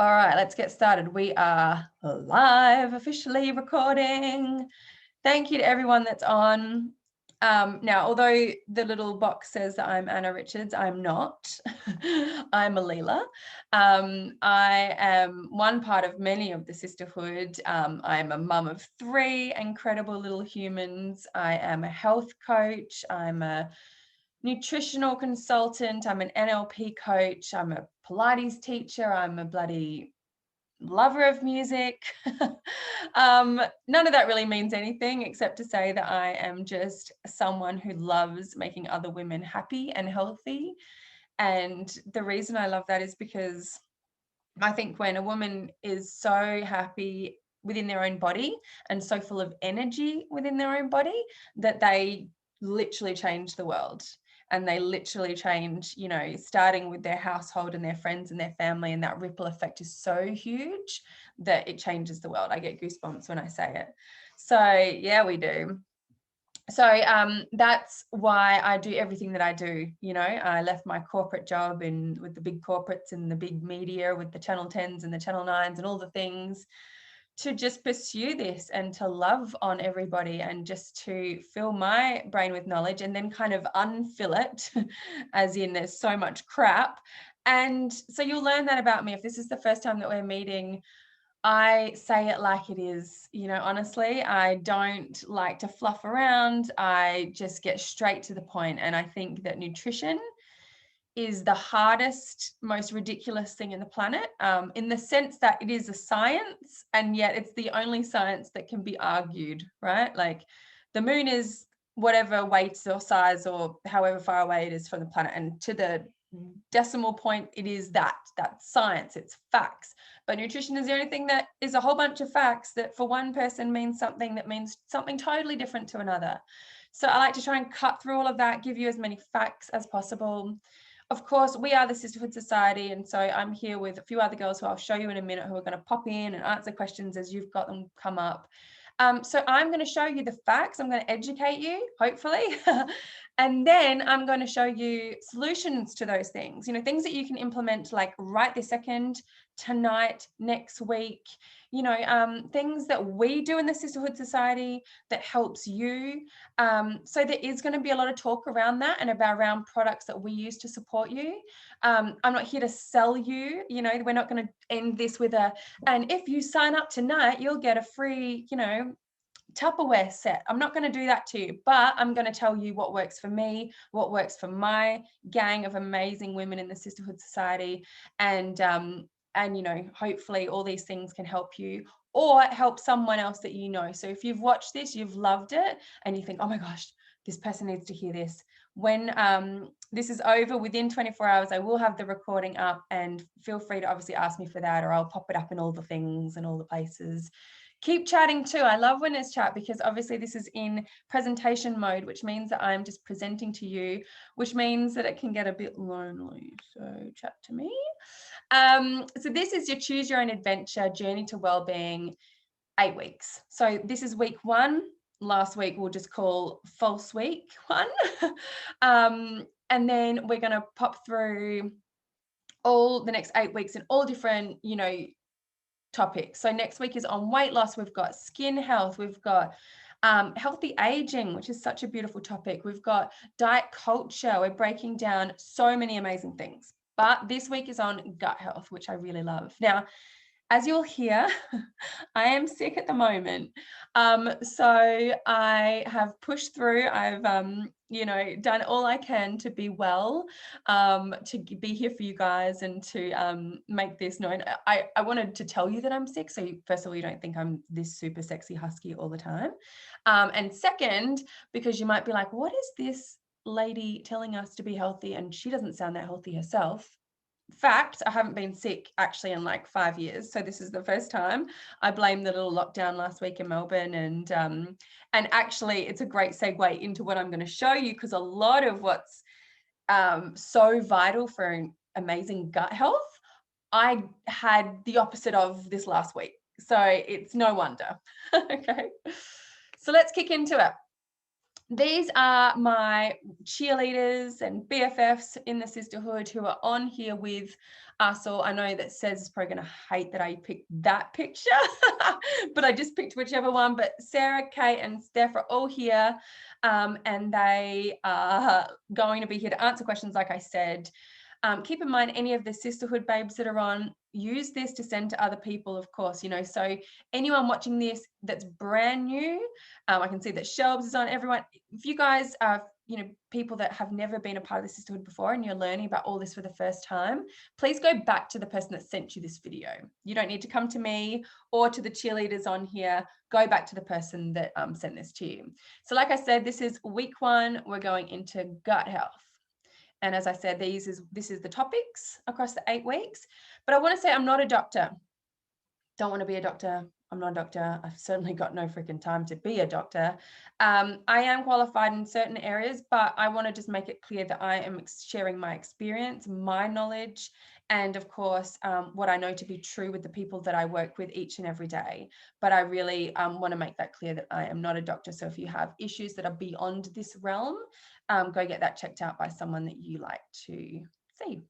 All right, let's get started. We are live, officially recording. Thank you to everyone that's on. Now, although the little box says that I'm Anna Richards, I'm not. I'm Alila. I am one part of many of the sisterhood. I'm a mum of 3 incredible little humans. I am a health coach. I'm a nutritional consultant. I'm an NLP coach. I'm a Pilates teacher. I'm a bloody lover of music. None of that really means anything except to say that I am just someone who loves making other women happy and healthy. And the reason I love that is because I think when a woman is so happy within their own body and so full of energy within their own body, that they literally change the world. And they literally change, you know, starting with their household and their friends and their family. And that ripple effect is so huge that it changes the world. I get goosebumps when I say it. So yeah, we do. So that's why I do everything that I do. You know, I left my corporate job with the big corporates and the big media, with the Channel 10s and the Channel 9s and all the things, to just pursue this and to love on everybody and just to fill my brain with knowledge and then kind of unfill it, as in there's so much crap. And so you'll learn that about me. If this is the first time that we're meeting, I say it like it is. You know, honestly, I don't like to fluff around. I just get straight to the point. And I think that nutrition is the hardest, most ridiculous thing in the planet, in the sense that it is a science, and yet it's the only science that can be argued, right? Like the moon is whatever weight or size or however far away it is from the planet, and to the decimal point, it is that's science, it's facts. But nutrition is the only thing that is a whole bunch of facts that for one person means something that means something totally different to another. So I like to try and cut through all of that, give you as many facts as possible. Of course, we are the Sisterhood Society, and so I'm here with a few other girls who I'll show you in a minute, who are going to pop in and answer questions as you've got them come up. So I'm going to show you the facts. I'm going to educate you, hopefully. And then I'm going to show you solutions to those things, you know, things that you can implement like right this second, tonight, next week, you know, things that we do in the Sisterhood Society that helps you. So there is going to be a lot of talk around that and around products that we use to support you. I'm not here to sell you, you know, we're not going to end this with and if you sign up tonight, you'll get a free, you know, Tupperware set. I'm not going to do that to you, but I'm going to tell you what works for me, what works for my gang of amazing women in the Sisterhood Society. And you know, hopefully all these things can help you or help someone else that you know. So if you've watched this, you've loved it, and you think, oh my gosh, this person needs to hear this. When this is over, within 24 hours, I will have the recording up, and feel free to obviously ask me for that, or I'll pop it up in all the things and all the places. Keep chatting too. I love when there's chat, because obviously this is in presentation mode, which means that I'm just presenting to you, which means that it can get a bit lonely. So chat to me. So this is your Choose Your Own Adventure Journey to Wellbeing, 8 weeks. So this is week 1. Last week we'll just call false week 1. And then we're going to pop through all the next 8 weeks in all different, you know, topics. So next week is on weight loss. We've got skin health. We've got healthy aging, which is such a beautiful topic. We've got diet culture. We're breaking down so many amazing things. But this week is on gut health, which I really love. Now, as you'll hear, I am sick at the moment. So I have pushed through. I've, you know, done all I can to be well, to be here for you guys and to make this known. I wanted to tell you that I'm sick. So first of all, you don't think I'm this super sexy husky all the time. And second, because you might be like, what is this lady telling us to be healthy? And she doesn't sound that healthy herself. Fact, I haven't been sick actually in like 5 years, so this is the first time. I blame the little lockdown last week in Melbourne, and actually it's a great segue into what I'm going to show you, because a lot of what's so vital for amazing gut health, I had the opposite of this last week, so it's no wonder. Okay, so let's kick into it. These are my cheerleaders and BFFs in the sisterhood who are on here with us all. I know that Cez is probably going to hate that I picked that picture, but I just picked whichever one. But Sarah, Kate, and Steph are all here, and they are going to be here to answer questions, like I said. Keep in mind, any of the sisterhood babes that are on, use this to send to other people, of course, you know, so anyone watching this that's brand new, I can see that Shelbs is on. Everyone, if you guys are, you know, people that have never been a part of the sisterhood before and you're learning about all this for the first time, please go back to the person that sent you this video. You don't need to come to me or to the cheerleaders on here. Go back to the person that sent this to you. So like I said, this is week 1. We're going into gut health. And as I said, this is the topics across the 8 weeks. But I want to say I'm not a doctor. Don't want to be a doctor. I'm not a doctor. I've certainly got no freaking time to be a doctor. I am qualified in certain areas, but I want to just make it clear that I am sharing my experience, my knowledge, and of course, what I know to be true with the people that I work with each and every day. But I really want to make that clear that I am not a doctor. So if you have issues that are beyond this realm, go get that checked out by someone that you like to see.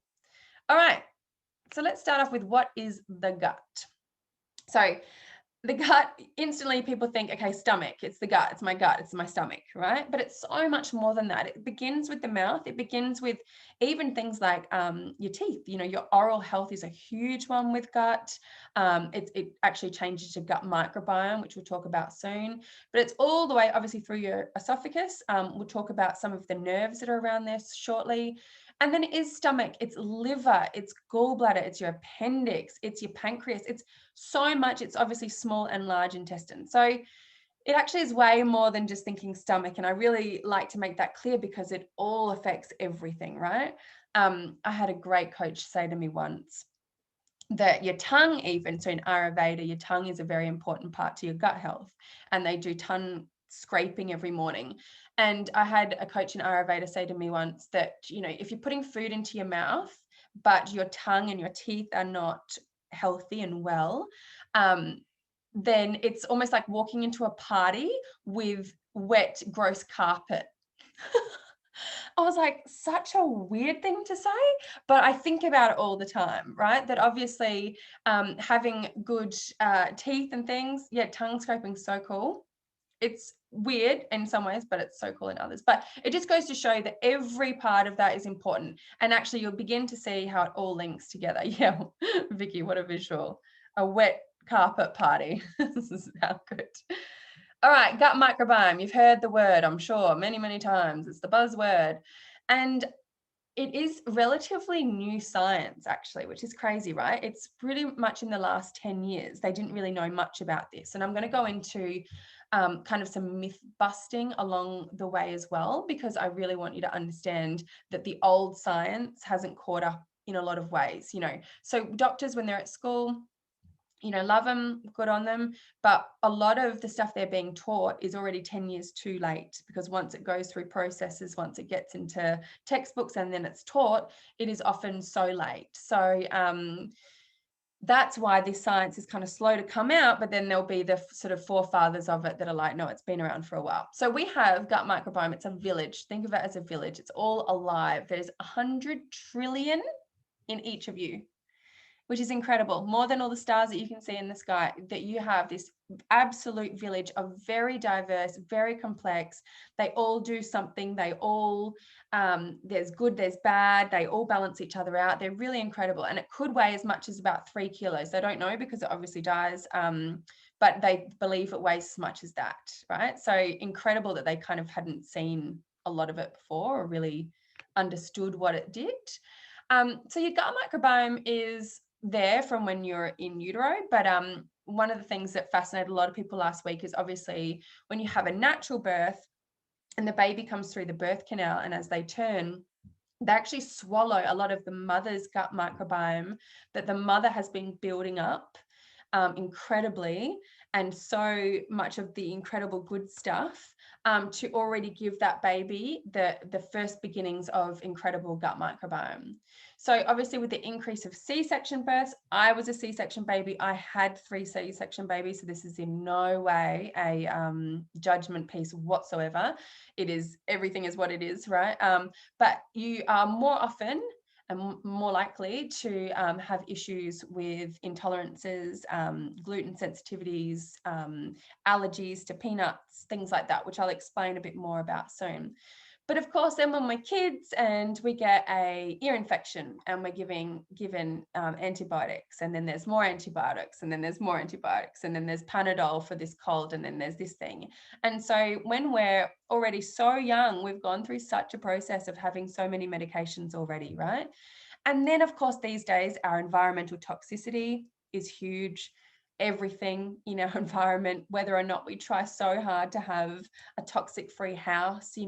All right. So let's start off with what is the gut? So the gut, instantly people think, okay, stomach, it's the gut, it's my gut, it's my stomach, right? But it's so much more than that. It begins with the mouth. It begins with even things like your teeth. You know, your oral health is a huge one with gut. It actually changes your gut microbiome, which we'll talk about soon. But it's all the way, obviously, through your esophagus. We'll talk about some of the nerves that are around there shortly. And then it is stomach, it's liver, it's gallbladder, it's your appendix, it's your pancreas, it's so much. It's obviously small and large intestine. So it actually is way more than just thinking stomach. And I really like to make that clear because it all affects everything, right? I had a great coach say to me once that your tongue, even, so in Ayurveda, your tongue is a very important part to your gut health. And they do tongue scraping every morning. And I had a coach in Ayurveda say to me once that, you know, if you're putting food into your mouth, but your tongue and your teeth are not healthy and well, then it's almost like walking into a party with wet, gross carpet. I was like, such a weird thing to say, but I think about it all the time, right? That obviously having good teeth and things, yeah, tongue scraping is so cool. It's weird in some ways, but it's so cool in others. But it just goes to show that every part of that is important. And actually you'll begin to see how it all links together. Yeah, Vicky, what a visual. A wet carpet party. This is how good. All right, gut microbiome. You've heard the word, I'm sure, many, many times. It's the buzzword. And it is relatively new science, actually, which is crazy, right? It's pretty much in the last 10 years. They didn't really know much about this. And I'm going to go into kind of some myth busting along the way as well, because I really want you to understand that the old science hasn't caught up in a lot of ways, you know. So doctors, when they're at school, you know, love them, good on them. But a lot of the stuff they're being taught is already 10 years too late, because once it goes through processes, once it gets into textbooks and then it's taught, it is often so late. So that's why this science is kind of slow to come out, but then there'll be the sort of forefathers of it that are like, no, it's been around for a while. So we have gut microbiome. It's a village. Think of it as a village. It's all alive. There's 100 trillion in each of you, which is incredible, more than all the stars that you can see in the sky. That you have this absolute village of very diverse, very complex. They all do something. They all, there's good, there's bad. They all balance each other out. They're really incredible. And it could weigh as much as about 3 kilos. They don't know because it obviously dies, but they believe it weighs as much as that, right? So incredible that they kind of hadn't seen a lot of it before or really understood what it did. So your gut microbiome is there from when you're in utero, but one of the things that fascinated a lot of people last week is obviously when you have a natural birth and the baby comes through the birth canal, and as they turn, they actually swallow a lot of the mother's gut microbiome that the mother has been building up incredibly, and so much of the incredible good stuff to already give that baby the first beginnings of incredible gut microbiome. So obviously with the increase of C-section births, I was a C-section baby. I had 3 C-section babies. So this is in no way a judgment piece whatsoever. It is, everything is what it is, right? But you are more often and more likely to have issues with intolerances, gluten sensitivities, allergies to peanuts, things like that, which I'll explain a bit more about soon. But of course, then when we're kids and we get a ear infection and we're given antibiotics, and then there's more antibiotics, and then there's more antibiotics, and then there's Panadol for this cold, and then there's this thing. And so when we're already so young, we've gone through such a process of having so many medications already, right? And then, of course, these days, our environmental toxicity is huge. Everything in our environment, whether or not we try so hard to have a toxic-free house,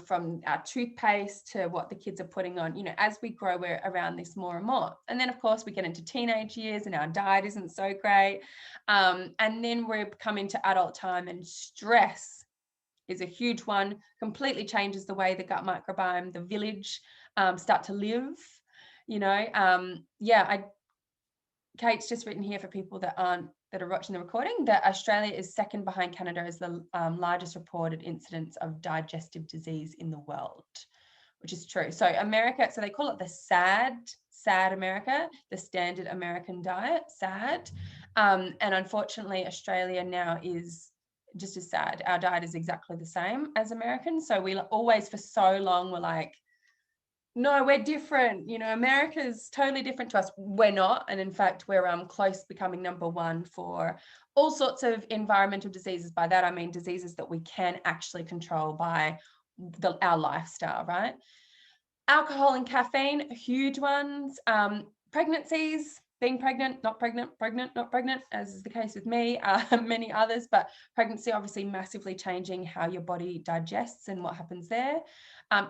from our toothpaste to what the kids are putting on, as we grow, we're around this more and more. And then, of course, we get into teenage years and our diet isn't so great. And then we come into adult time, and stress is a huge one, completely changes the way the gut microbiome, the village, start to live. Kate's just written here for people that are watching the recording that Australia is second behind Canada as the largest reported incidence of digestive disease in the world, which is true. So America, so they call it the SAD America, the standard American diet, SAD. And unfortunately, Australia now is just as sad. Our diet is exactly the same as Americans. So we always, for so long, were like, no, we're different. America's totally different to us. We're not. And in fact, we're close becoming number 1 for all sorts of environmental diseases. By that, I mean diseases that we can actually control by our lifestyle, right? Alcohol and caffeine, huge ones. Pregnancies, being pregnant, not pregnant, not pregnant, as is the case with me, many others, but pregnancy obviously massively changing how your body digests and what happens there.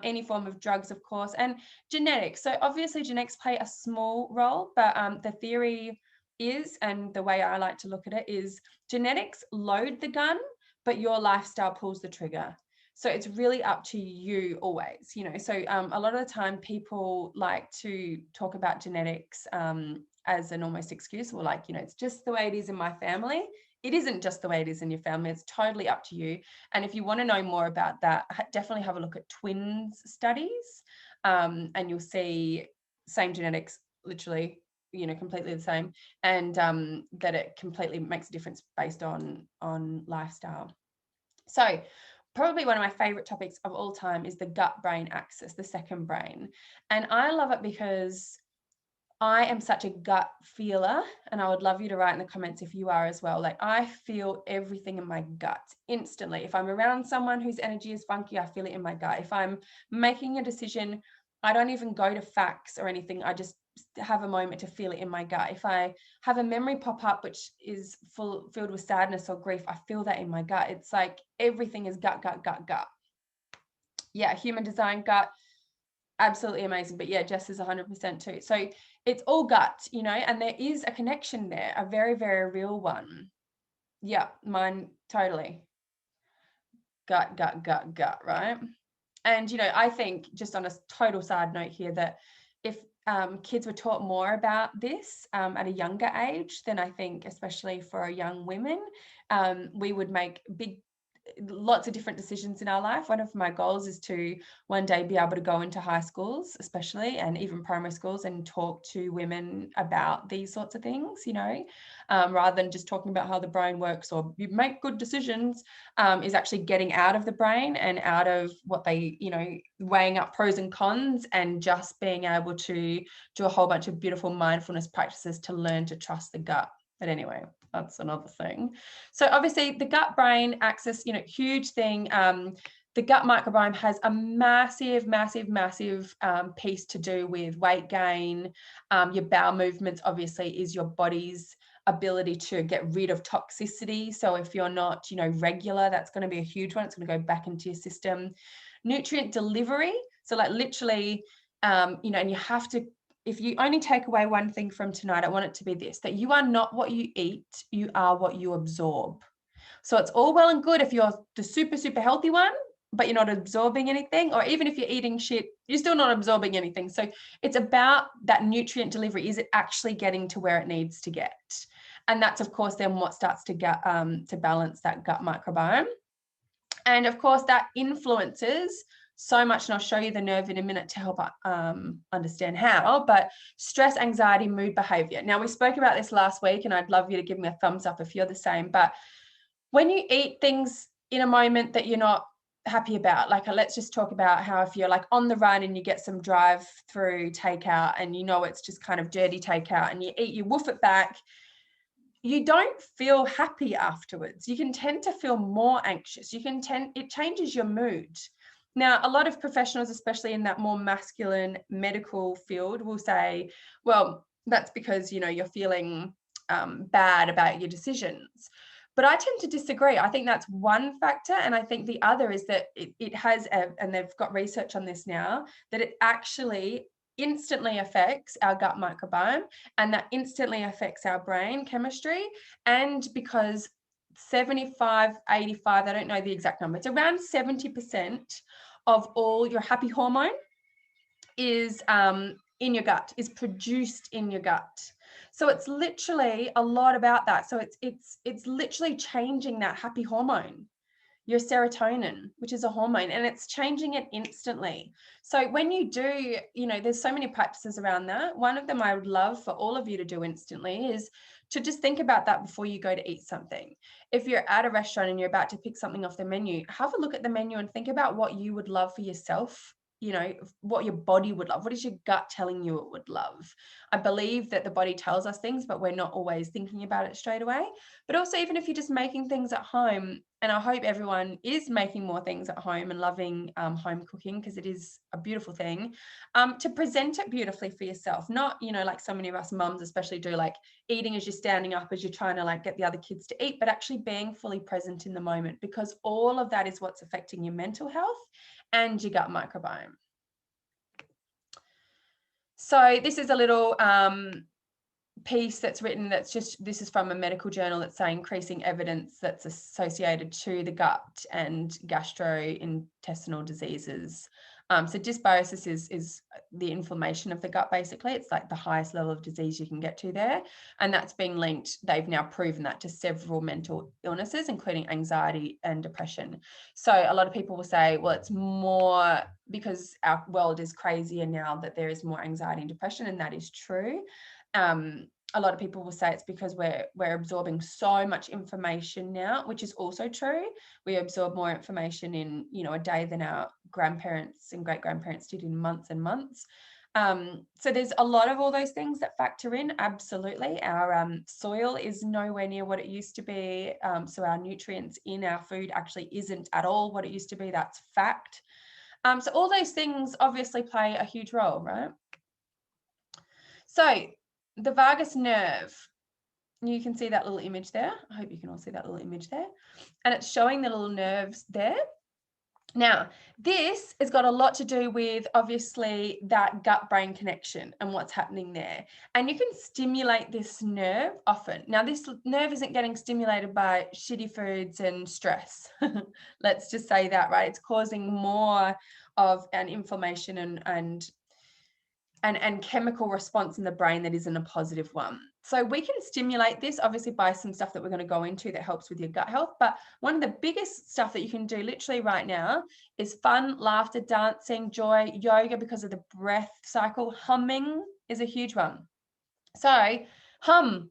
Any form of drugs, of course, and genetics. So obviously genetics play a small role, but the theory is, and the way I like to look at it is, genetics load the gun, but your lifestyle pulls the trigger. So it's really up to you always, So a lot of the time people like to talk about genetics as an almost excuse, or like, it's just the way it is in my family. It isn't just the way it is in your family. It's totally up to you. And if you want to know more about that, definitely have a look at twins studies, and you'll see same genetics, literally, completely the same, and that it completely makes a difference based on lifestyle. So probably one of my favorite topics of all time is the gut-brain axis, the second brain. And I love it because I am such a gut feeler, and I would love you to write in the comments if you are as well. Like, I feel everything in my gut instantly. If I'm around someone whose energy is funky, I feel it in my gut. If I'm making a decision, I don't even go to facts or anything. I just have a moment to feel it in my gut. If I have a memory pop up which is filled with sadness or grief, I feel that in my gut. It's like everything is gut. Yeah, human design gut, absolutely amazing. But yeah, Jess is 100% too. So it's all gut, and there is a connection there, a very, very real one. Yeah, mine totally. Gut, right? And, I think, just on a total side note here, that if kids were taught more about this at a younger age, then I think, especially for young women, we would make lots of different decisions in our life. One of my goals is to one day be able to go into high schools, especially, and even primary schools, and talk to women about these sorts of things, rather than just talking about how the brain works or you make good decisions, is actually getting out of the brain and out of what they, weighing up pros and cons, and just being able to do a whole bunch of beautiful mindfulness practices to learn to trust the gut. But anyway, that's another thing. So obviously the gut-brain axis, huge thing. The gut microbiome has a massive piece to do with weight gain. Your bowel movements obviously is your body's ability to get rid of toxicity. So if you're not, regular, that's going to be a huge one. It's going to go back into your system. Nutrient delivery. So like literally, and you have to, if you only take away one thing from tonight, I want it to be this, that you are not what you eat, you are what you absorb. So it's all well and good if you're the super, super healthy one, but you're not absorbing anything, or even if you're eating shit, you're still not absorbing anything. So it's about that nutrient delivery. Is it actually getting to where it needs to get? And that's, of course, then what starts to get to balance that gut microbiome. And of course, that influences so much, and I'll show you the nerve in a minute to help understand how, but stress, anxiety, mood, behavior. Now, we spoke about this last week, and I'd love you to give me a thumbs up if you're the same, but when you eat things in a moment that you're not happy about, like let's just talk about how if you're like on the run and you get some drive through takeout and you know it's just kind of dirty takeout and you eat, you woof it back, you don't feel happy afterwards. You can tend to feel more anxious. It changes your mood. Now, a lot of professionals, especially in that more masculine medical field, will say, well, that's because, you're feeling bad about your decisions. But I tend to disagree. I think that's one factor. And I think the other is that it has, and they've got research on this now, that it actually instantly affects our gut microbiome, and that instantly affects our brain chemistry. And because 75, 85, I don't know the exact number, it's around 70% of all your happy hormone is in your gut, is produced in your gut. So it's literally a lot about that. So it's literally changing that happy hormone, your serotonin, which is a hormone, and it's changing it instantly. So when you do, there's so many practices around that. One of them I would love for all of you to do instantly is to just think about that before you go to eat something. If you're at a restaurant and you're about to pick something off the menu, have a look at the menu and think about what you would love for yourself, what your body would love. What is your gut telling you it would love? I believe that the body tells us things, but we're not always thinking about it straight away. But also, even if you're just making things at home, and I hope everyone is making more things at home and loving home cooking, because it is a beautiful thing, to present it beautifully for yourself. Not, like so many of us mums especially do, like eating as you're standing up, as you're trying to like get the other kids to eat, but actually being fully present in the moment, because all of that is what's affecting your mental health and your gut microbiome. So this is a little piece that's written, this is from a medical journal that's saying increasing evidence that's associated to the gut and gastrointestinal diseases. So dysbiosis is the inflammation of the gut, basically. It's like the highest level of disease you can get to there. And that's being linked, they've now proven that, to several mental illnesses, including anxiety and depression. So a lot of people will say, well, it's more because our world is crazier now that there is more anxiety and depression, and that is true. A lot of people will say it's because we're absorbing so much information now, which is also true. We absorb more information in, a day than our grandparents and great-grandparents did in months and months. So there's a lot of all those things that factor in. Absolutely. Our soil is nowhere near what it used to be. So our nutrients in our food actually isn't at all what it used to be. That's fact. So all those things obviously play a huge role, right? So the vagus nerve, you can see that little image there. I hope you can all see that little image there. And it's showing the little nerves there. Now, this has got a lot to do with, obviously, that gut-brain connection and what's happening there. And you can stimulate this nerve often. Now, this nerve isn't getting stimulated by shitty foods and stress. Let's just say that, right? It's causing more of an inflammation and chemical response in the brain that isn't a positive one. So we can stimulate this, obviously, by some stuff that we're going to go into that helps with your gut health. But one of the biggest stuff that you can do literally right now is fun, laughter, dancing, joy, yoga, because of the breath cycle. Humming is a huge one. So hum,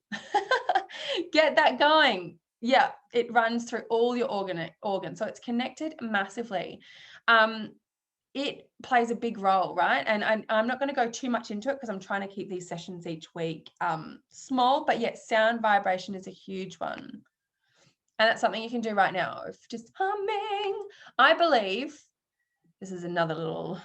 get that going. Yeah, it runs through all your organs. So it's connected massively. It plays a big role, right? And I'm not going to go too much into it because I'm trying to keep these sessions each week small, but yet sound vibration is a huge one. And that's something you can do right now. If just humming, I believe, this is another little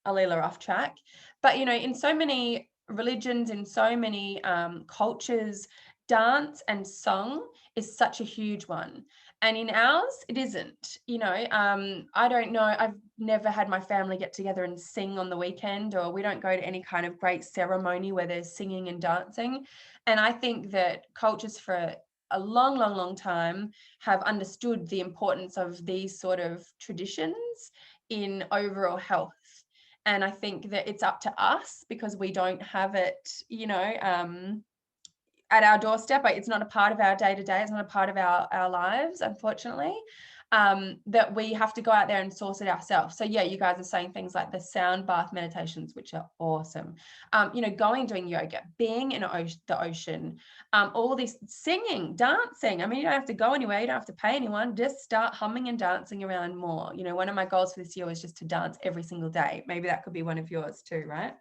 Alila off track, but in so many religions, in so many cultures, dance and song is such a huge one. And in ours, it isn't. I don't know. I've never had my family get together and sing on the weekend, or we don't go to any kind of great ceremony where there's singing and dancing. And I think that cultures for a long, long, long time have understood the importance of these sort of traditions in overall health. And I think that it's up to us, because we don't have it, you know, at our doorstep. It's not a part of our day-to-day. It's not a part of our lives, unfortunately, that we have to go out there and source it ourselves. So yeah, you guys are saying things like the sound bath meditations, which are awesome. You know, going, doing yoga, being in the ocean, all this singing, dancing. I mean, you don't have to go anywhere. You don't have to pay anyone. Just start humming and dancing around more. You know, one of my goals for this year was just to dance every single day. Maybe that could be one of yours too, right?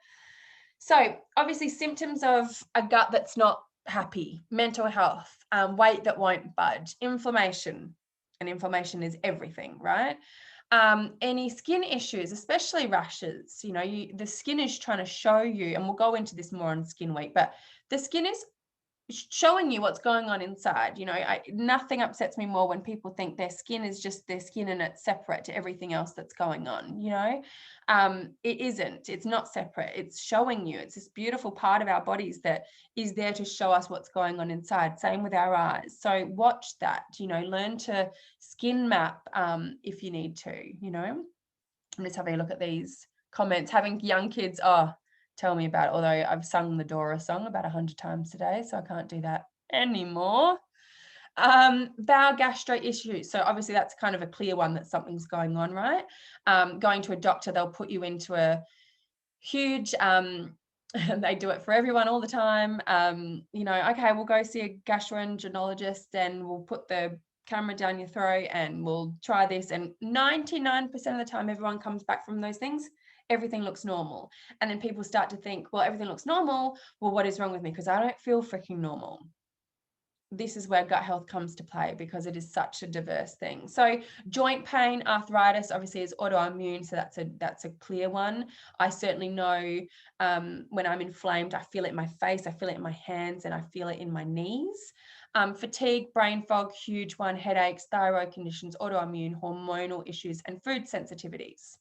So obviously symptoms of a gut that's not happy, mental health, weight that won't budge, inflammation, and inflammation is everything, right? Any skin issues, especially rashes, you know, the skin is trying to show you, and we'll go into this more on Skin Week, but the skin is showing you what's going on inside. You know, nothing upsets me more when people think their skin is just their skin and it's separate to everything else that's going on. You know, it isn't. It's not separate. It's showing you. It's this beautiful part of our bodies that is there to show us what's going on inside. Same with our eyes. So watch that. You know, learn to skin map if you need to. You know, I'm just having a look at these comments. Having young kids, oh, tell me about it. Although I've sung the Dora song about 100 times today, so I can't do that anymore. Bowel gastro issues. So obviously that's kind of a clear one that something's going on, right? Going to a doctor, they'll put you into a huge, they do it for everyone all the time. You know, okay, we'll go see a gastroenterologist and we'll put the camera down your throat and we'll try this. And 99% of the time, everyone comes back from those things, everything looks normal. And then people start to think, well, everything looks normal. Well, what is wrong with me? Because I don't feel freaking normal. This is where gut health comes to play, because it is such a diverse thing. So joint pain, arthritis, obviously is autoimmune. So that's a clear one. I certainly know when I'm inflamed, I feel it in my face, I feel it in my hands, and I feel it in my knees. Fatigue, brain fog, huge one, headaches, thyroid conditions, autoimmune, hormonal issues, and food sensitivities.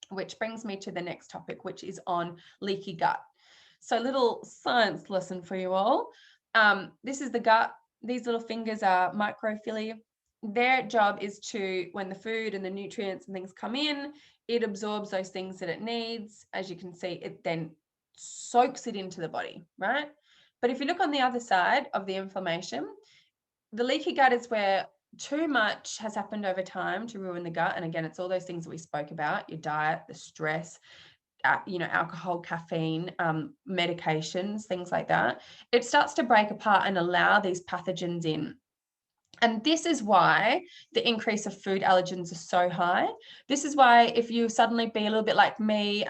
Which brings me to the next topic, which is on leaky gut. So little science lesson for you all. This is the gut. These little fingers are microvilli. Their job is to, when the food and the nutrients and things come in, it absorbs those things that it needs. As you can see, it then soaks it into the body, right? But if you look on the other side of the inflammation, the leaky gut is where too much has happened over time to ruin the gut. And again, it's all those things that we spoke about, your diet, the stress, you know, alcohol, caffeine, medications, things like that. It starts to break apart and allow these pathogens in. And this is why the increase of food allergens are so high. This is why if you suddenly be a little bit like me,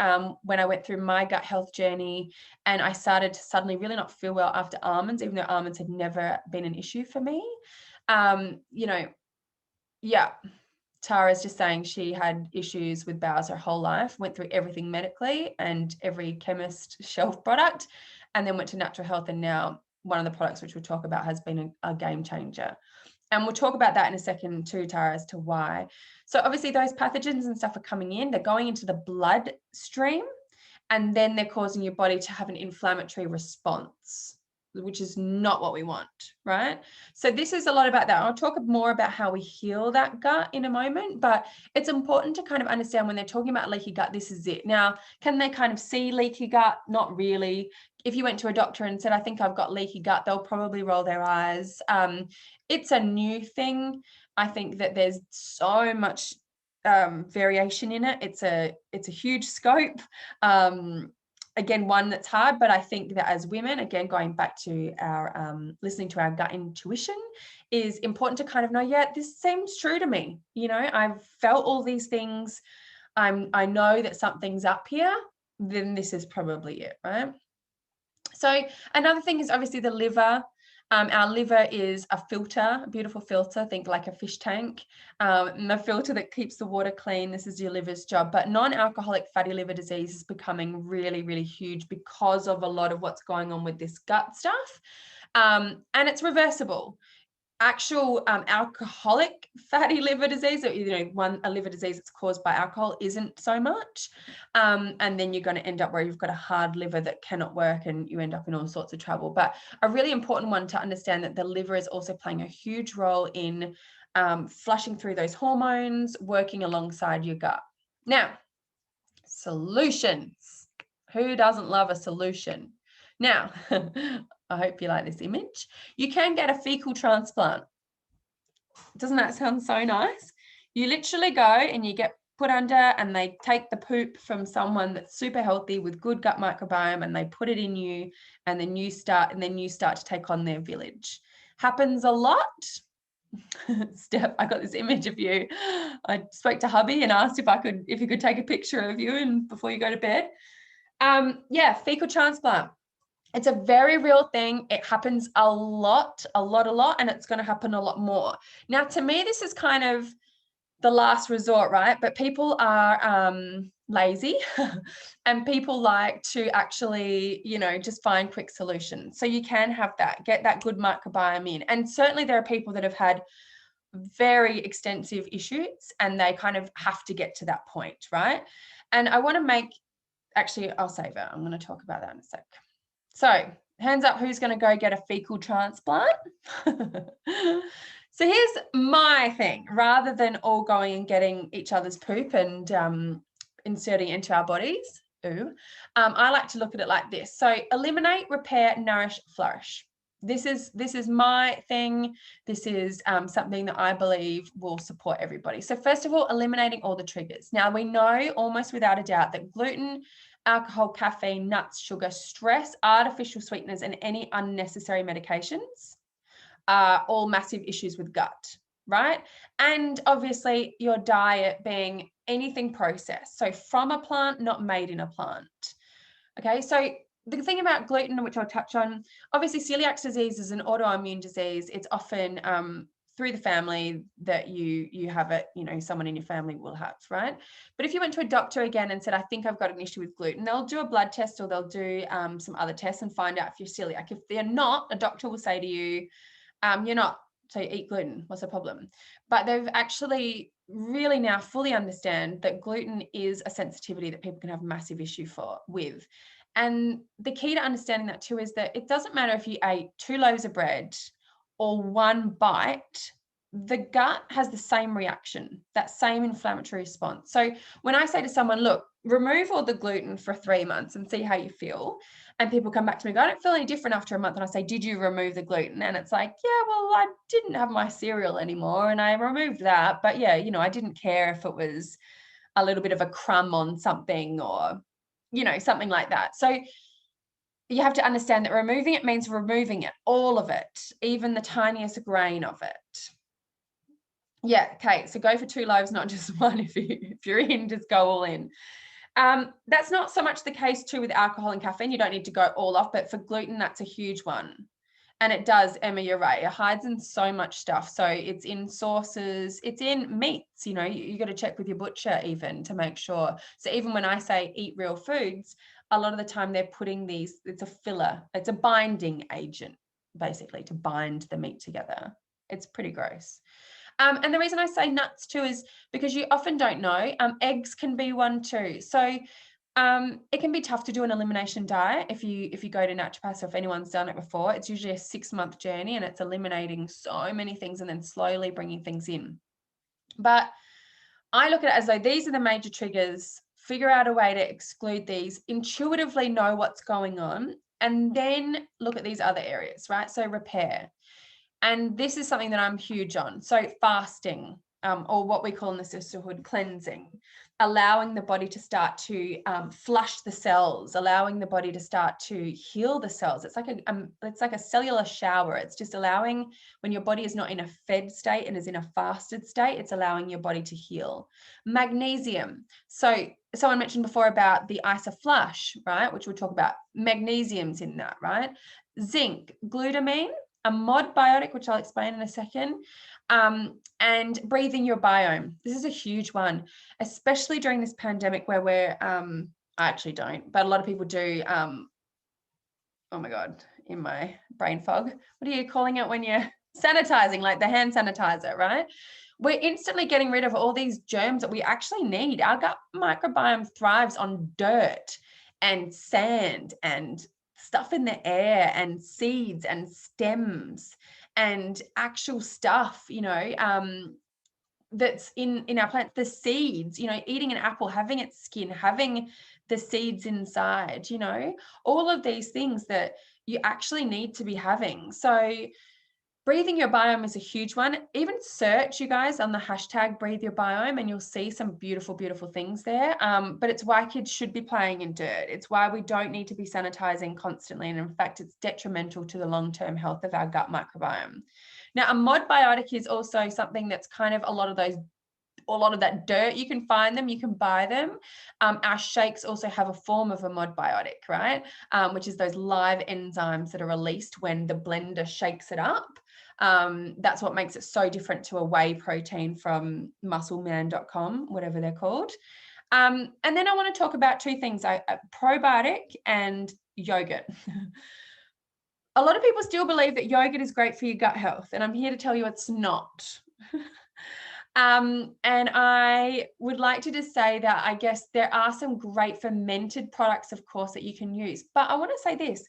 when I went through my gut health journey and I started to suddenly really not feel well after almonds, even though almonds had never been an issue for me. You know, yeah, Tara's just saying she had issues with bowels her whole life, went through everything medically and every chemist shelf product, and then went to natural health. And now one of the products which we'll talk about has been a game changer. And we'll talk about that in a second too, Tara, as to why. So obviously those pathogens and stuff are coming in, they're going into the bloodstream, and then they're causing your body to have an inflammatory response, which is not what we want, right? So this is a lot about that. I'll talk more about how we heal that gut in a moment, but it's important to kind of understand when they're talking about leaky gut, this is it. Now, can they kind of see leaky gut? Not really. If you went to a doctor and said, I think I've got leaky gut, they'll probably roll their eyes. It's a new thing. I think that there's so much variation in it. It's a huge scope. Again, one that's hard, but I think that as women, again, going back to our listening to our gut intuition, is important to kind of know, yeah, this seems true to me. You know, I've felt all these things. I know that something's up here, then this is probably it, right? So another thing is obviously the liver. Our liver is a filter, a beautiful filter, think like a fish tank, the filter that keeps the water clean. This is your liver's job. But non-alcoholic fatty liver disease is becoming really, really huge because of a lot of what's going on with this gut stuff. And it's reversible. actual alcoholic fatty liver disease, or a liver disease that's caused by alcohol, isn't so much, and then you're going to end up where you've got a hard liver that cannot work and you end up in all sorts of trouble. But a really important one to understand that the liver is also playing a huge role in flushing through those hormones, working alongside your gut. Now, solutions. Who doesn't love a solution? Now, I hope you like this image. You can get a fecal transplant. Doesn't that sound so nice? You literally go and you get put under, and they take the poop from someone that's super healthy with good gut microbiome, and they put it in you, and then you start to take on their village. Happens a lot. Steph, I got this image of you. I spoke to hubby and asked if he could take a picture of you and before you go to bed. Yeah, fecal transplant. It's a very real thing. It happens a lot, and it's going to happen a lot more. Now, to me, this is kind of the last resort, right? But people are lazy and people like to actually, just find quick solutions. So you can have that, get that good microbiome in. And certainly there are people that have had very extensive issues and they kind of have to get to that point, right? And I want to actually, I'll save it. I'm going to talk about that in a sec. So hands up, who's going to go get a fecal transplant? So here's my thing. Rather than all going and getting each other's poop and inserting it into our bodies, I like to look at it like this. So eliminate, repair, nourish, flourish. This is my thing. This is something that I believe will support everybody. So first of all, eliminating all the triggers. Now, we know almost without a doubt that gluten, alcohol, caffeine, nuts, sugar, stress, artificial sweeteners, and any unnecessary medications are all massive issues with gut, right? And obviously your diet being anything processed. So from a plant, not made in a plant. Okay, so the thing about gluten, which I'll touch on, obviously celiac disease is an autoimmune disease. It's often through the family that you have it, someone in your family will have, right? But if you went to a doctor again and said, I think I've got an issue with gluten, they'll do a blood test or they'll do some other tests and find out if you're celiac. If they're not, a doctor will say to you, you're not, so you eat gluten, what's the problem? But they've actually really now fully understand that gluten is a sensitivity that people can have massive issue with. And the key to understanding that too is that it doesn't matter if you ate 2 loaves of bread or 1 bite, the gut has the same reaction, that same inflammatory response. So when I say to someone, look, remove all the gluten for 3 months and see how you feel, and people come back to me and go, I don't feel any different after a month, and I say, did you remove the gluten? And it's like, yeah, well, I didn't have my cereal anymore and I removed that, but yeah, I didn't care if it was a little bit of a crumb on something or something like that. So you have to understand that removing it means removing it, all of it, even the tiniest grain of it. Yeah, okay, so go for 2 loaves, not just 1. If you're in, just go all in. That's not so much the case too with alcohol and caffeine. You don't need to go all off, but for gluten, that's a huge one. And it does, Emma, you're right. It hides in so much stuff. So it's in sauces, it's in meats, you got to check with your butcher even to make sure. So even when I say eat real foods, a lot of the time they're putting it's a filler, it's a binding agent, basically, to bind the meat together. It's pretty gross. And the reason I say nuts too is because you often don't know. Eggs can be one too. So it can be tough to do an elimination diet if you go to naturopaths, or if anyone's done it before. It's usually a 6-month journey and it's eliminating so many things and then slowly bringing things in. But I look at it as though these are the major triggers. Figure out a way to exclude these, intuitively know what's going on, and then look at these other areas, right? So repair. And this is something that I'm huge on. So fasting, or what we call in the sisterhood cleansing, allowing the body to start to flush the cells, allowing the body to start to heal the cells. It's like a cellular shower. It's just allowing, when your body is not in a fed state and is in a fasted state, it's allowing your body to heal. Magnesium. So someone mentioned before about the Isoflush, right? Which we'll talk about. Magnesium's in that, right? Zinc, glutamine, a modbiotic, which I'll explain in a second, and breathing your biome. This is a huge one, especially during this pandemic where we're, I actually don't, but a lot of people do. Oh my God, in my brain fog. What are you calling it when you're sanitizing, like the hand sanitizer, right? We're instantly getting rid of all these germs that we actually need. Our gut microbiome thrives on dirt and sand and stuff in the air and seeds and stems and actual stuff, that's in our plant, the seeds, eating an apple, having its skin, having the seeds inside, all of these things that you actually need to be having. So breathing your biome is a huge one. Even search, you guys, on the hashtag breathe your biome, and you'll see some beautiful, beautiful things there. But it's why kids should be playing in dirt. It's why we don't need to be sanitizing constantly. And in fact, it's detrimental to the long-term health of our gut microbiome. Now, a modbiotic is also something that's kind of a lot of that dirt. You can find them, you can buy them. Our shakes also have a form of a modbiotic, right? Which is those live enzymes that are released when the blender shakes it up. That's what makes it so different to a whey protein from muscleman.com, whatever they're called. And then I want to talk about two things, probiotic and yogurt. A lot of people still believe that yogurt is great for your gut health, and I'm here to tell you it's not. And I would like to just say that I guess there are some great fermented products, of course, that you can use. But I want to say this,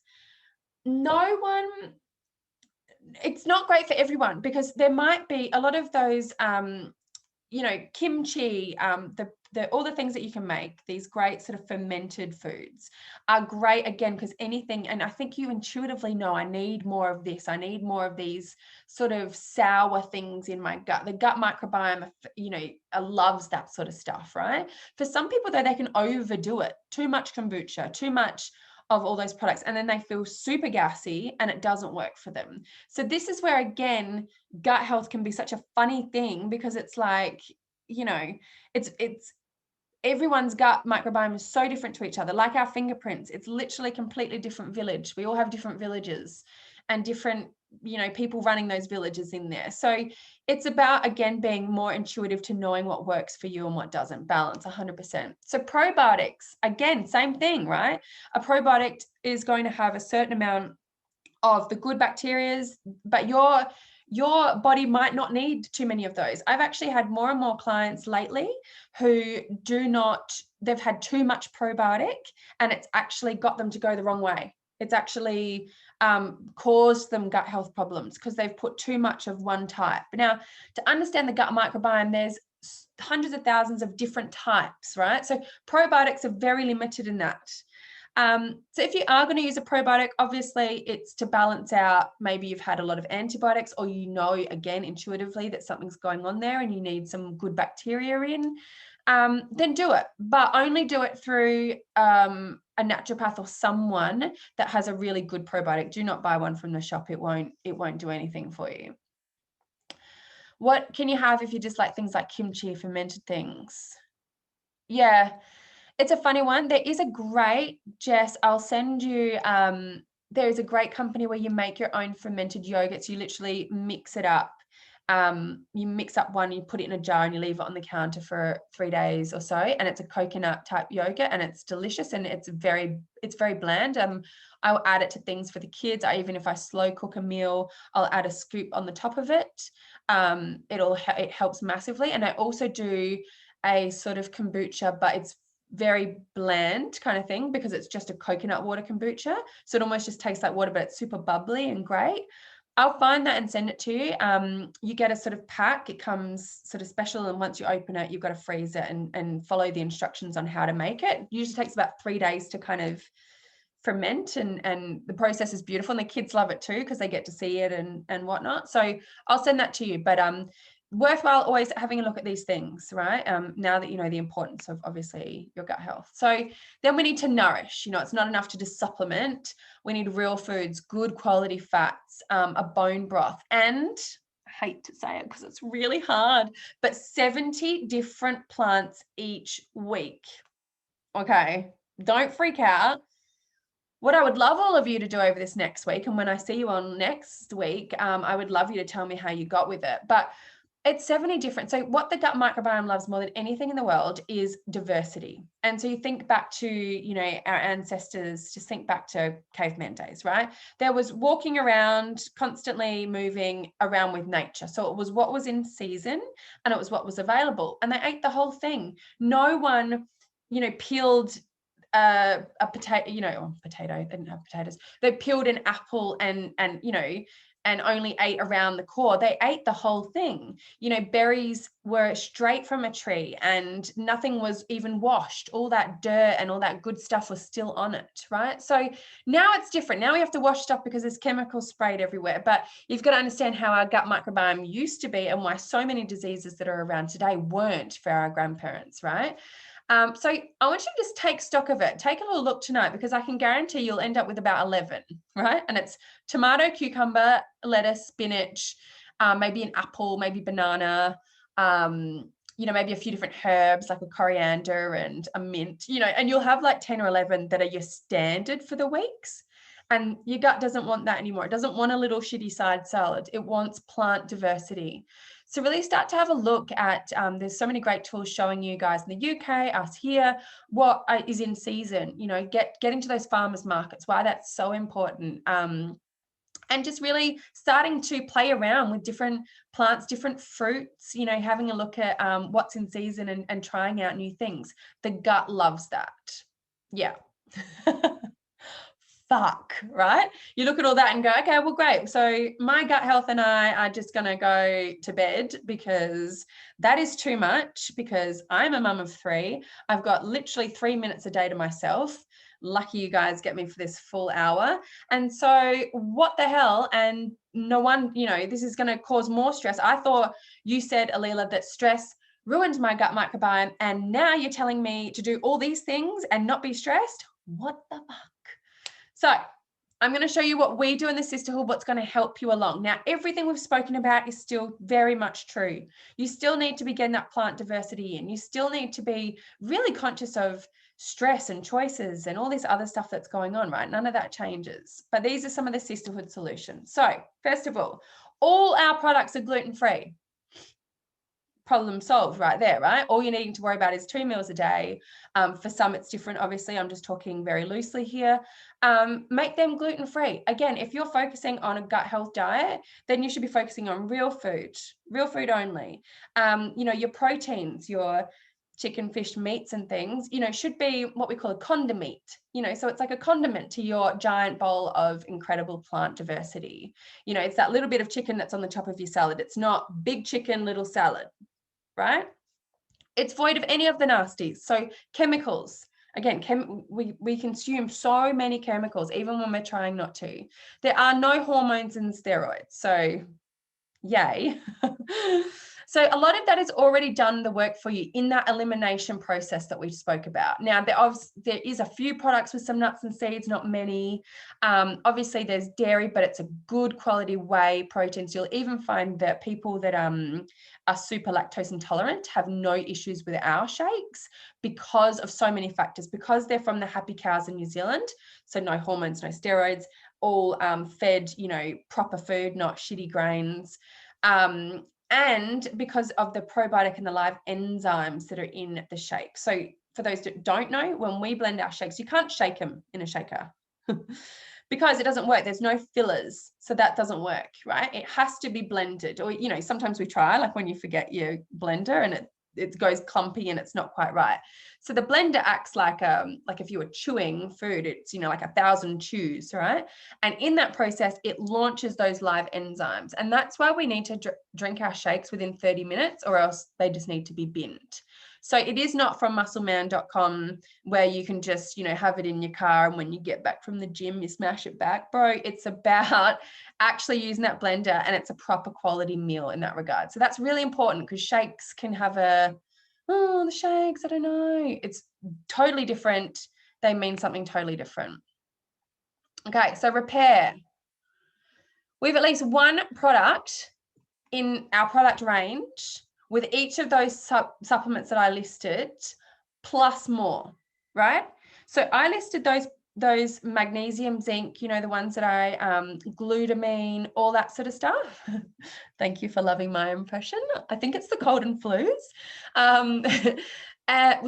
it's not great for everyone, because there might be a lot of those, kimchi, all the things that you can make, these great sort of fermented foods are great, again, because anything, and I think you intuitively know, I need more of this, I need more of these sort of sour things in my gut. The gut microbiome, loves that sort of stuff, right? For some people, though, they can overdo it. Too much kombucha, too much of all those products, and then they feel super gassy and it doesn't work for them. So this is where, again, gut health can be such a funny thing, because it's like, it's everyone's gut microbiome is so different to each other. Like our fingerprints, it's literally a completely different village. We all have different villages and different, people running those villages in there. So it's about, again, being more intuitive to knowing what works for you and what doesn't. Balance 100%. So probiotics, again, same thing, right? A probiotic is going to have a certain amount of the good bacteria, but your body might not need too many of those. I've actually had more and more clients lately who they've had too much probiotic, and it's actually got them to go the wrong way. It's actually caused them gut health problems because they've put too much of one type. But now, to understand the gut microbiome, there's hundreds of thousands of different types, right? So probiotics are very limited in that. So if you are going to use a probiotic, obviously it's to balance out, maybe you've had a lot of antibiotics, or again, intuitively that something's going on there and you need some good bacteria in, then do it. But only do it through a naturopath or someone that has a really good probiotic. Do not buy one from the shop. It won't do anything for you. What can you have if you just like things like kimchi, fermented things? Yeah. It's a funny one. There is a great, Jess, I'll send you, there is a great company where you make your own fermented yogurts. You literally mix it up. You mix up one, you put it in a jar and you leave it on the counter for 3 days or so. And it's a coconut type yogurt and it's delicious and it's very bland. I'll add it to things for the kids. Even if I slow cook a meal, I'll add a scoop on the top of it. It helps massively. And I also do a sort of kombucha, but it's very bland kind of thing because it's just a coconut water kombucha. So it almost just tastes like water, but it's super bubbly and great. I'll find that and send it to you. You get a sort of pack. It comes sort of special. And once you open it, you've got to freeze it and follow the instructions on how to make it. It usually takes about 3 days to kind of ferment, and the process is beautiful. And the kids love it too, because they get to see it and whatnot. So I'll send that to you. But worthwhile always having a look at these things, right? Now that you know the importance of obviously your gut health. So then we need to nourish. It's not enough to just supplement. We need real foods, good quality fats, a bone broth, and I hate to say it because it's really hard, but 70 different plants each week. Okay, don't freak out. What I would love all of you to do over this next week, and when I see you on next week, I would love you to tell me how you got with it. But It's 70 different. So what the gut microbiome loves more than anything in the world is diversity. And so you think back to, you know, our ancestors, just think back to caveman days, right? There was walking around, constantly moving around with nature. So it was what was in season and it was what was available. And they ate the whole thing. No one, you know, peeled a potato, you know, potato, they didn't have potatoes. They peeled an apple and you know, and only ate around the core. They ate the whole thing. You know, berries were straight from a tree and nothing was even washed. All that dirt and all that good stuff was still on it, right? So now it's different. Now we have to wash stuff because there's chemicals sprayed everywhere. But you've got to understand how our gut microbiome used to be and why so many diseases that are around today weren't for our grandparents, right? So I want you to just take stock of it. Take a little look tonight because I can guarantee you'll end up with about 11, right? And it's tomato, cucumber, lettuce, spinach, maybe an apple, maybe banana, you know, maybe a few different herbs like a coriander and a mint, you know, and you'll have like 10 or 11 that are your standard for the weeks. And your gut doesn't want that anymore. It doesn't want a little shitty side salad. It wants plant diversity. So really start to have a look at, there's so many great tools showing you guys in the UK, us here, what is in season, you know, getting to those farmers markets, why that's so important. And just really starting to play around with different plants, different fruits, you know, having a look at what's in season and trying out new things. The gut loves that. Yeah. Fuck, right? You look at all that and go, okay, well, great. So my gut health and I are just going to go to bed because that is too much because I'm a mum of 3. I've got literally 3 minutes a day to myself. Lucky you guys get me for this full hour. And so what the hell? And no one, you know, this is going to cause more stress. I thought you said, Alila, that stress ruined my gut microbiome. And now you're telling me to do all these things and not be stressed? What the fuck? So I'm going to show you what we do in the sisterhood, what's going to help you along. Now, everything we've spoken about is still very much true. You still need to be getting that plant diversity in. You still need to be really conscious of stress and choices and all this other stuff that's going on, right? None of that changes. But these are some of the sisterhood solutions. So first of all our products are gluten-free. Problem solved right there, right? All you're needing to worry about is 2 meals a day. For some, it's different. Obviously, I'm just talking very loosely here. Make them gluten-free. Again, if you're focusing on a gut health diet, then you should be focusing on real food only. You know, your proteins, your chicken, fish, meats and things, you know, should be what we call a condiment, you know, so it's like a condiment to your giant bowl of incredible plant diversity. You know, it's that little bit of chicken that's on the top of your salad. It's not big chicken, little salad. Right? It's void of any of the nasties. So chemicals, again, we consume so many chemicals, even when we're trying not to. There are no hormones and steroids. So yay. So a lot of that has already done the work for you in that elimination process that we spoke about. Now, there is a few products with some nuts and seeds, not many. Obviously, there's dairy, but it's a good quality whey protein. So you'll even find that people that are super lactose intolerant have no issues with our shakes because of so many factors, because they're from the happy cows in New Zealand. So no hormones, no steroids, all fed, you know, proper food, not shitty grains. And because of the probiotic and the live enzymes that are in the shake. So for those that don't know, when we blend our shakes, you can't shake them in a shaker because it doesn't work. There's no fillers. So that doesn't work, right? It has to be blended. Or, you know, sometimes we try, like when you forget your blender and it goes clumpy and it's not quite right. So the blender acts like if you were chewing food, it's, you know, like 1,000 chews, right? And in that process, it launches those live enzymes. And that's why we need to drink our shakes within 30 minutes or else they just need to be binned. So it is not from muscleman.com where you can just, you know, have it in your car and when you get back from the gym, you smash it back, bro. It's about actually using that blender and it's a proper quality meal in that regard. So that's really important because shakes can have the shakes, I don't know. It's totally different. They mean something totally different. Okay, so repair. We have at least one product in our product range with each of those supplements that I listed, plus more, right? So I listed those those magnesium, zinc, you know, the ones that I, glutamine, all that sort of stuff. Thank you for loving my impression. I think it's the cold and flus.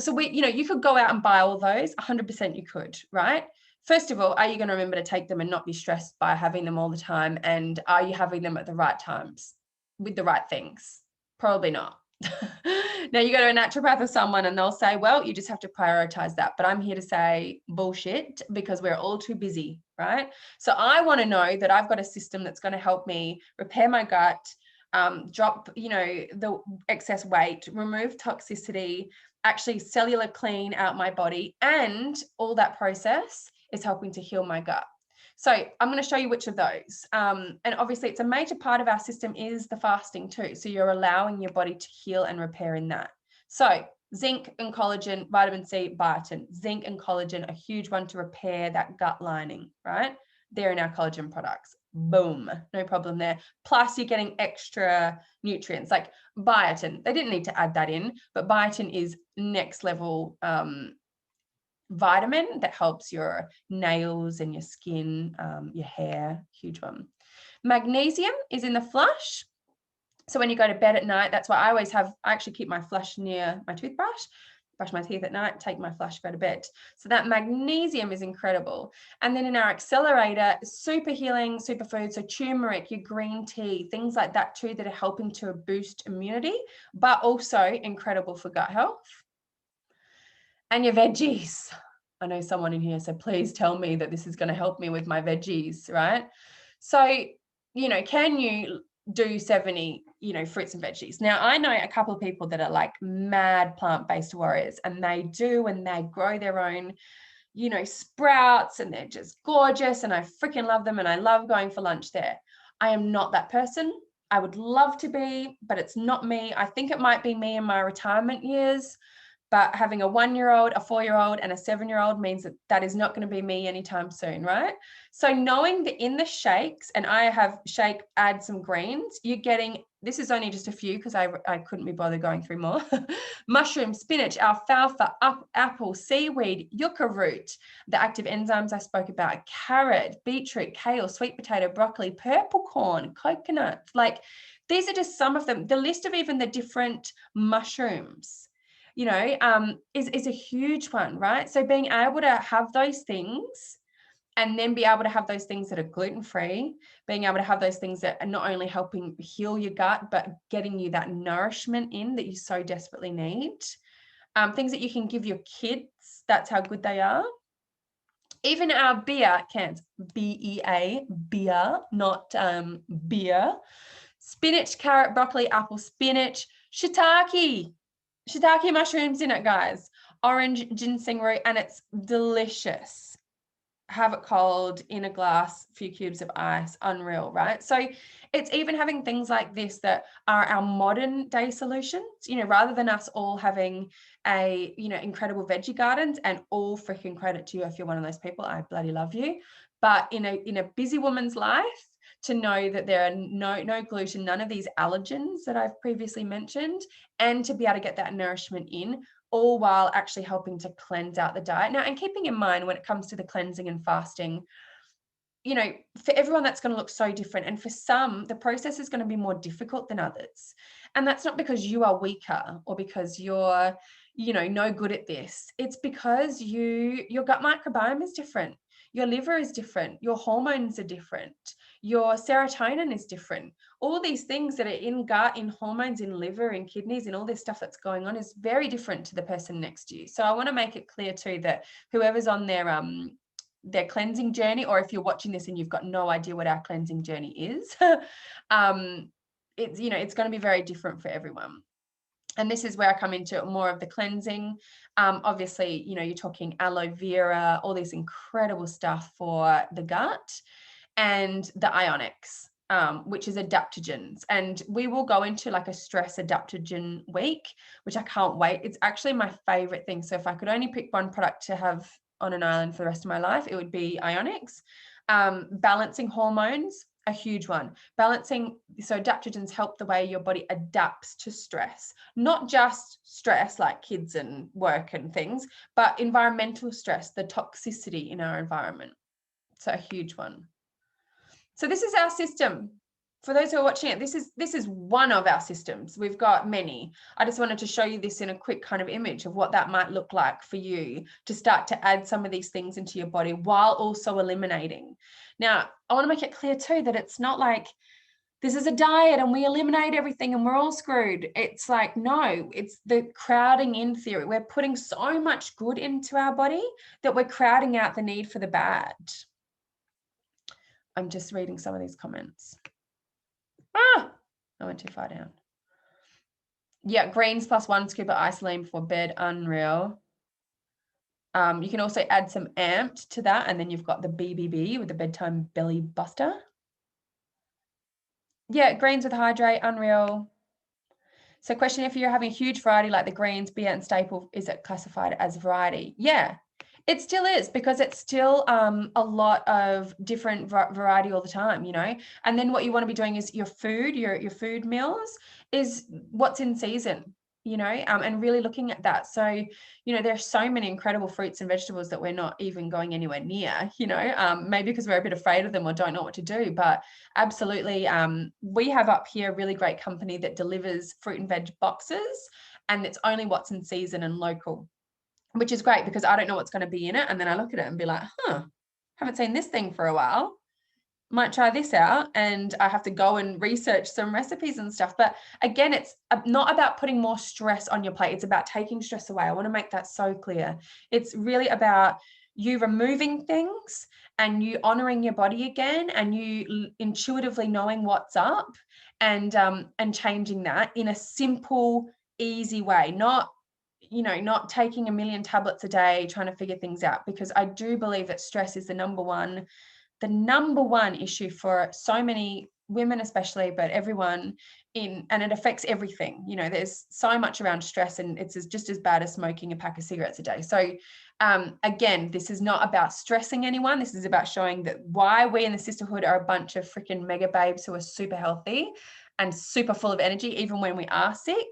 So you could go out and buy all those, 100% you could, right? First of all, are you going to remember to take them and not be stressed by having them all the time? And are you having them at the right times with the right things? Probably not. Now you go to a naturopath or someone and they'll say, well, you just have to prioritize that. But I'm here to say bullshit, because we're all too busy, right? So I want to know that I've got a system that's going to help me repair my gut, drop, the excess weight, remove toxicity, actually cellular clean out my body. And all that process is helping to heal my gut. So I'm going to show you which of those. And obviously it's a major part of our system is the fasting too. So you're allowing your body to heal and repair in that. So zinc and collagen, vitamin C, biotin. Zinc and collagen, a huge one to repair that gut lining, right? They're in our collagen products. Boom, no problem there. Plus you're getting extra nutrients like biotin. They didn't need to add that in, but biotin is next level vitamin that helps your nails and your skin, your hair, huge one. Magnesium is in the flush. So when you go to bed at night, that's why I actually keep my flush near my toothbrush, brush my teeth at night, take my flush, go to bed. So that magnesium is incredible. And then in our accelerator, super healing superfoods, so turmeric, your green tea, things like that too, that are helping to boost immunity, but also incredible for gut health. And your veggies. I know someone in here said, please tell me that this is going to help me with my veggies, right? So, can you do 70, fruits and veggies? Now, I know a couple of people that are like mad plant-based warriors, and they grow their own, sprouts, and they're just gorgeous, and I freaking love them, and I love going for lunch there. I am not that person. I would love to be, but it's not me. I think it might be me in my retirement years. But having a 1-year-old, a 4-year-old, and a 7-year-old means that is not going to be me anytime soon, right? So knowing that in the shakes, and I have add some greens, you're getting, this is only just a few because I couldn't be bothered going through more. Mushroom, spinach, alfalfa, apple, seaweed, yucca root, the active enzymes I spoke about, carrot, beetroot, kale, sweet potato, broccoli, purple corn, coconuts. Like, these are just some of them. The list of even the different mushrooms, is a huge one, right? So being able to have those things and then be able to have those things that are gluten-free, being able to have those things that are not only helping heal your gut, but getting you that nourishment in that you so desperately need. Things that you can give your kids, that's how good they are. Even our beer cans, B-E-A, beer, not beer. Spinach, carrot, broccoli, apple, spinach, shiitake mushrooms in it, guys. Orange ginseng root, and it's delicious. Have it cold in a glass, a few cubes of ice, unreal, right? So it's even having things like this that are our modern day solutions, rather than us all having a, incredible veggie gardens, and all freaking credit to you if you're one of those people. I bloody love you. But in a busy woman's life, to know that there are no gluten, none of these allergens that I've previously mentioned, and to be able to get that nourishment in, all while actually helping to cleanse out the diet. Now, and keeping in mind when it comes to the cleansing and fasting, for everyone that's going to look so different. And for some, the process is going to be more difficult than others. And that's not because you are weaker or because you're, no good at this. It's because your gut microbiome is different. Your liver is different. Your hormones are different. Your serotonin is different. All these things that are in gut, in hormones, in liver, in kidneys, and all this stuff that's going on is very different to the person next to you. So I want to make it clear too that whoever's on their cleansing journey, or if you're watching this and you've got no idea what our cleansing journey is, it's going to be very different for everyone. And this is where I come into more of the cleansing. Obviously, you're talking aloe vera, all this incredible stuff for the gut, and the ionics, which is adaptogens. And we will go into like a stress adaptogen week, which I can't wait. It's actually my favorite thing. So if I could only pick one product to have on an island for the rest of my life, it would be ionics. Balancing hormones, a huge one. Balancing, so adaptogens help the way your body adapts to stress, not just stress like kids and work and things, but environmental stress, the toxicity in our environment. So a huge one. So this is our system. For those who are watching it, this is one of our systems. We've got many. I just wanted to show you this in a quick kind of image of what that might look like for you to start to add some of these things into your body while also eliminating. Now, I want to make it clear too that it's not like this is a diet and we eliminate everything and we're all screwed. It's like, no, it's the crowding in theory. We're putting so much good into our body that we're crowding out the need for the bad. I'm just reading some of these comments. I went too far down. Yeah, greens plus 1 scoop of isolene before bed, unreal. You can also add some amped to that, and then you've got the BBB with the bedtime belly buster. Yeah, greens with hydrate, unreal. So question, if you're having a huge variety like the greens, beet and staple, is it classified as variety? Yeah, it still is, because it's still a lot of different variety all the time, you know. And then what you want to be doing is your food, your food meals is what's in season, you know, and really looking at that. So, you know, there's so many incredible fruits and vegetables that we're not even going anywhere near, you know, maybe because we're a bit afraid of them or don't know what to do. But absolutely, we have up here a really great company that delivers fruit and veg boxes, and it's only what's in season and local, which is great because I don't know what's going to be in it. And then I look at it and be like, haven't seen this thing for a while. Might try this out. And I have to go and research some recipes and stuff. But again, it's not about putting more stress on your plate. It's about taking stress away. I want to make that so clear. It's really about you removing things and you honoring your body again, and you intuitively knowing what's up, and changing that in a simple, easy way. Not, you know, not taking a million tablets a day trying to figure things out, because I do believe that stress is the number one issue for so many women especially, but everyone and it affects everything. You know, there's so much around stress, and it's just as bad as smoking a pack of cigarettes a day. So again, this is not about stressing anyone. This is about showing that why we in the sisterhood are a bunch of freaking mega babes who are super healthy and super full of energy, even when we are sick,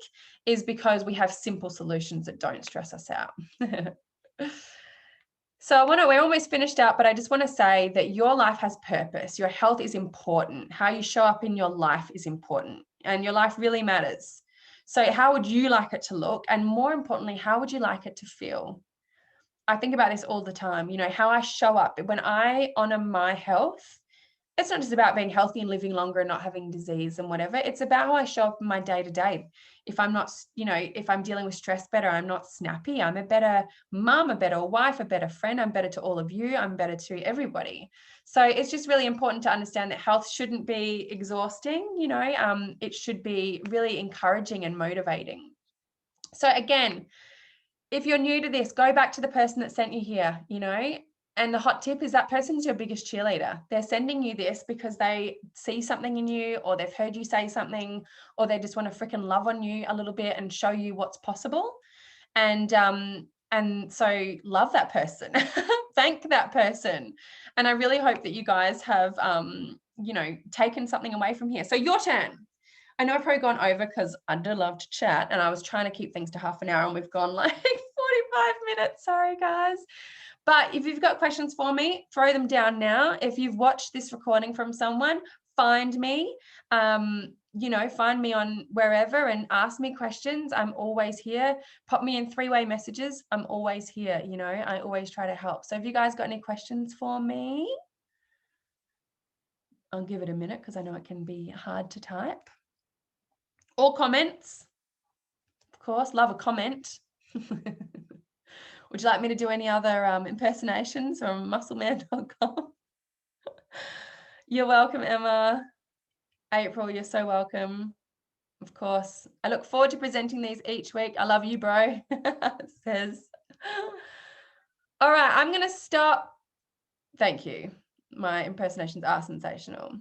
is because we have simple solutions that don't stress us out. So we're almost finished out, but I just want to say that your life has purpose. Your health is important. How you show up in your life is important, and your life really matters. So how would you like it to look? And more importantly, how would you like it to feel? I think about this all the time, you know, how I show up. When I honor my health, it's not just about being healthy and living longer and not having disease and whatever. It's about how I show up in my day to day. If I'm not, you know, if I'm dealing with stress better, I'm not snappy, I'm a better mom, a better wife, a better friend. I'm better to all of you. I'm better to everybody. So it's just really important to understand that health shouldn't be exhausting, you know, it should be really encouraging and motivating. So again, if you're new to this, go back to the person that sent you here, you know. And the hot tip is that person's your biggest cheerleader. They're sending you this because they see something in you, or they've heard you say something, or they just want to freaking love on you a little bit and show you what's possible. And so love that person, thank that person. And I really hope that you guys have, you know, taken something away from here. So your turn. I know I've probably gone over because I do love to chat, and I was trying to keep things to half an hour, and we've gone like 45 minutes. Sorry, guys. But if you've got questions for me, throw them down now. If you've watched this recording from someone, find me, you know, find me on wherever and ask me questions. I'm always here. Pop me in 3-way messages. I'm always here. You know, I always try to help. So if you guys got any questions for me, I'll give it a minute because I know it can be hard to type. Or comments, of course, love a comment. Would you like me to do any other impersonations from muscleman.com? You're welcome, Emma. April, you're so welcome. Of course. I look forward to presenting these each week. I love you, bro. Says. All right, I'm going to stop. Thank you. My impersonations are sensational.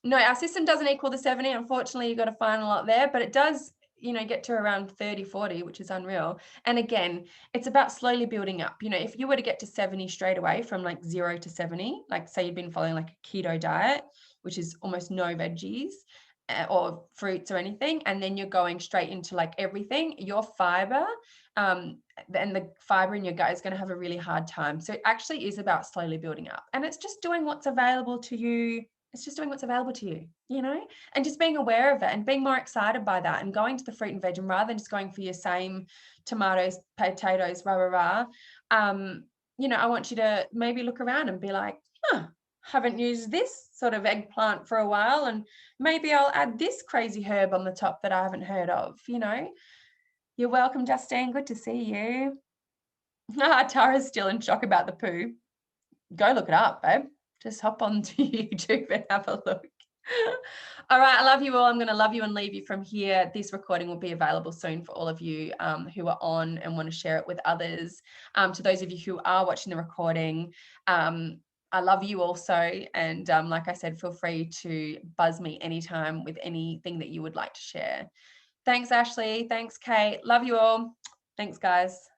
No, our system doesn't equal the 70. Unfortunately, you've got to find a lot there, but it does, you know, get to around 30, 40, which is unreal. And again, it's about slowly building up. You know, if you were to get to 70 straight away from like 0 to 70, like say you've been following like a keto diet, which is almost no veggies or fruits or anything, and then you're going straight into like everything, your fiber and the fiber in your gut is going to have a really hard time. So it actually is about slowly building up, and it's just doing what's available to you. It's just doing what's available to you, you know, and just being aware of it and being more excited by that and going to the fruit and veg, and rather than just going for your same tomatoes, potatoes, you know, I want you to maybe look around and be like, haven't used this sort of eggplant for a while, and maybe I'll add this crazy herb on the top that I haven't heard of, you know. You're welcome, Justine. Good to see you. Tara's still in shock about the poo. Go look it up, babe. Just hop onto YouTube and have a look. All right, I love you all. I'm going to love you and leave you from here. This recording will be available soon for all of you who are on and want to share it with others. To those of you who are watching the recording, I love you also. And like I said, feel free to buzz me anytime with anything that you would like to share. Thanks, Ashley. Thanks, Kate. Love you all. Thanks, guys.